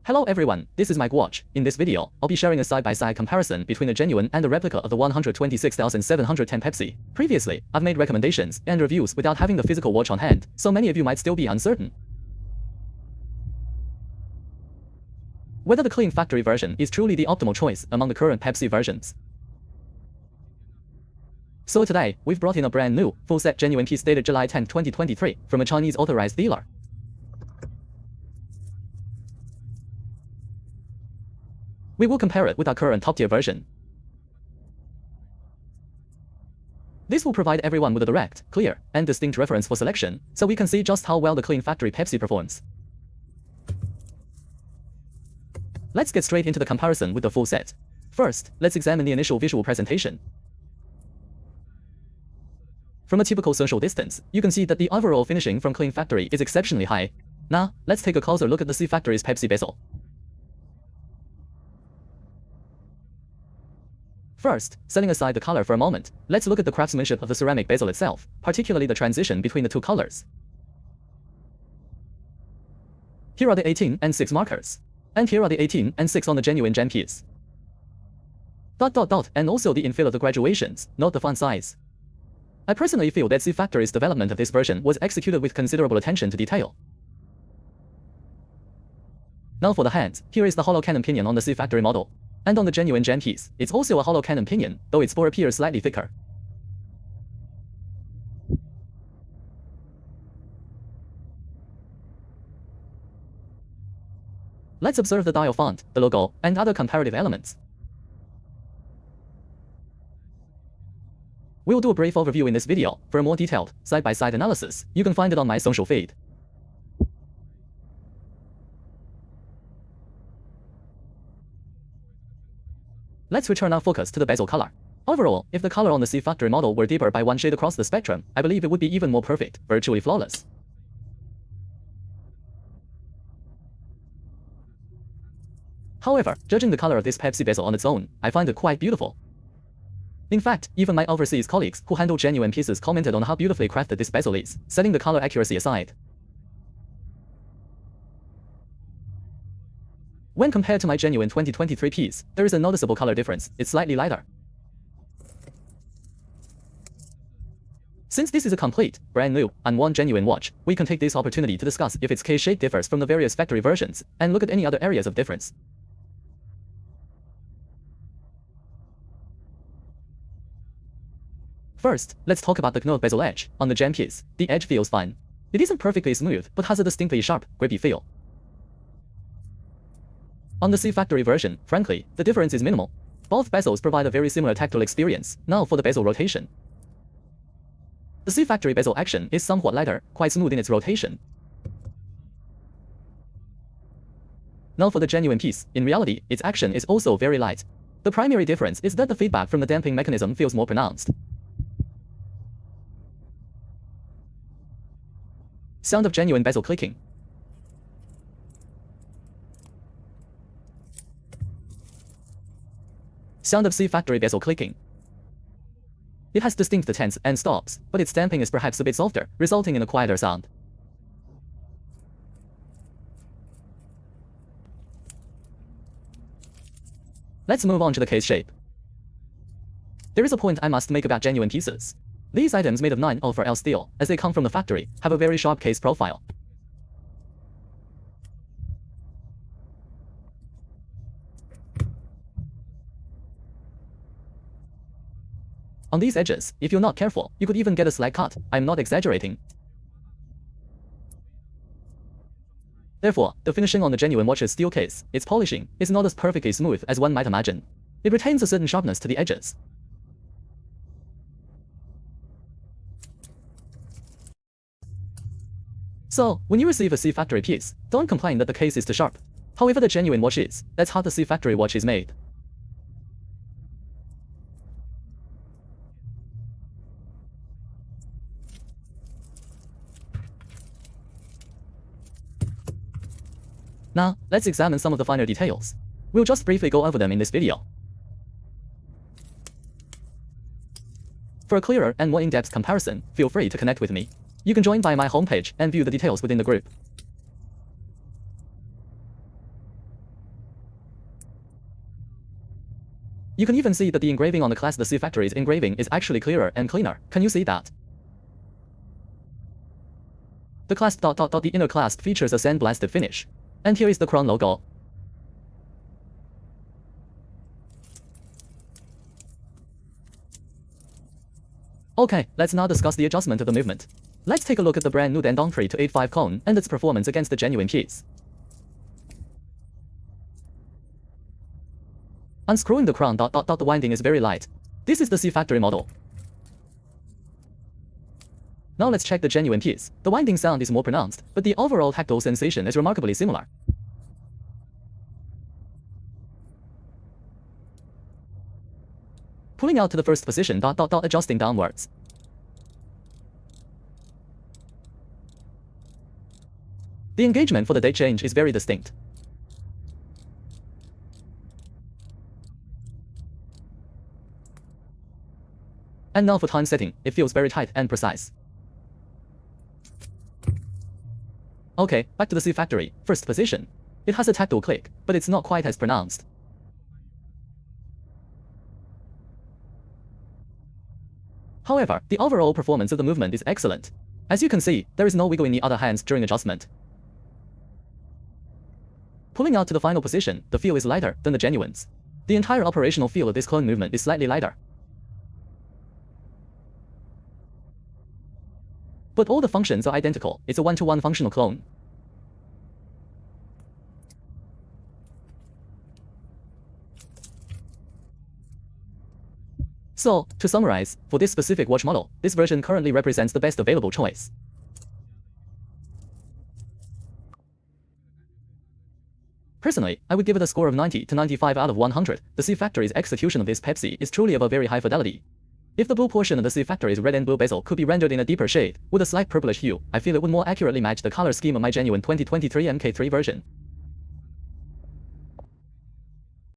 Hello everyone, this is Mike Watch. In this video, I'll be sharing a side-by-side comparison between a genuine and a replica of the 126,710 Pepsi. Previously, I've made recommendations and reviews without having the physical watch on hand, so many of you might still be uncertain whether the clean factory version is truly the optimal choice among the current Pepsi versions. So today, we've brought in a brand new, full-set genuine piece dated July 10, 2023, from a Chinese authorized dealer. We will compare it with our current top-tier version. This will provide everyone with a direct, clear, and distinct reference for selection, so we can see just how well the clean factory Pepsi performs. Let's get straight into the comparison with the full set. First, let's examine the initial visual presentation. From a typical social distance, you can see that the overall finishing from clean factory is exceptionally high. Now, let's take a closer look at the C Factory's Pepsi bezel. First, setting aside the color for a moment, let's look at the craftsmanship of the ceramic bezel itself, particularly the transition between the two colors. Here are the 18 and 6 markers. And here are the 18 and 6 on the genuine gem piece. ... and also the infill of the graduations, not the font size. I personally feel that C Factory's development of this version was executed with considerable attention to detail. Now for the hands, here is the hollow cannon pinion on the C Factory model. And on the genuine gem piece, it's also a hollow cannon pinion, though its bore appears slightly thicker. Let's observe the dial font, the logo, and other comparative elements. We'll do a brief overview in this video. For a more detailed, side-by-side analysis, you can find it on my social feed. Let's return our focus to the bezel color. Overall, if the color on the C Factory model were deeper by one shade across the spectrum, I believe it would be even more perfect, virtually flawless. However, judging the color of this Pepsi bezel on its own, I find it quite beautiful. In fact, even my overseas colleagues who handle genuine pieces commented on how beautifully crafted this bezel is, setting the color accuracy aside. When compared to my genuine 2023 piece, there is a noticeable color difference. It's slightly lighter. Since this is a complete, brand new, unworn genuine watch, we can take this opportunity to discuss if its case shape differs from the various factory versions, and look at any other areas of difference. First, let's talk about the knot bezel edge. On the gem piece, the edge feels fine. It isn't perfectly smooth, but has a distinctly sharp, grippy feel. On the C Factory version, frankly, the difference is minimal. Both bezels provide a very similar tactile experience. Now for the bezel rotation. The C Factory bezel action is somewhat lighter, quite smooth in its rotation. Now for the genuine piece, in reality, its action is also very light. The primary difference is that the feedback from the damping mechanism feels more pronounced. Sound of genuine bezel clicking. Sound of C Factory bezel clicking. It has distinct tense and stops, but its damping is perhaps a bit softer, resulting in a quieter sound. Let's move on to the case shape. There is a point I must make about genuine pieces. These items made of 904L steel, as they come from the factory, have a very sharp case profile. On these edges, if you're not careful, you could even get a slight cut. I'm not exaggerating. Therefore, the finishing on the genuine watch's steel case, its polishing, is not as perfectly smooth as one might imagine. It retains a certain sharpness to the edges. So, when you receive a C Factory piece, don't complain that the case is too sharp. However the genuine watch is, that's how the C Factory watch is made. Now, let's examine some of the finer details. We'll just briefly go over them in this video. For a clearer and more in-depth comparison, feel free to connect with me. You can join via my homepage and view the details within the group. You can even see that the engraving on the Clasp, the C Factory's engraving, is actually clearer and cleaner. Can you see that? The clasp the inner clasp features a sandblasted finish. And here is the crown logo. Okay, let's now discuss the adjustment of the movement. Let's take a look at the brand new Dandong 3285 cone and its performance against the genuine piece. Unscrewing the crown the winding is very light. This is the C Factory model. Now let's check the genuine piece. The winding sound is more pronounced, but the overall tactile sensation is remarkably similar. Pulling out to the first position adjusting downwards. The engagement for the date change is very distinct. And now for time setting, it feels very tight and precise. Okay, back to the C Factory, first position. It has a tactile click, but it's not quite as pronounced. However, the overall performance of the movement is excellent. As you can see, there is no wiggle in the other hands during adjustment. Pulling out to the final position, the feel is lighter than the genuines. The entire operational feel of this clone movement is slightly lighter. But all the functions are identical. It's a one-to-one functional clone. So, to summarize, for this specific watch model, this version currently represents the best available choice. Personally, I would give it a score of 90 to 95 out of 100. The C Factory's execution of this Pepsi is truly of a very high fidelity. If the blue portion of the C Factory's red and blue bezel could be rendered in a deeper shade, with a slight purplish hue, I feel it would more accurately match the color scheme of my genuine 2023 MK3 version.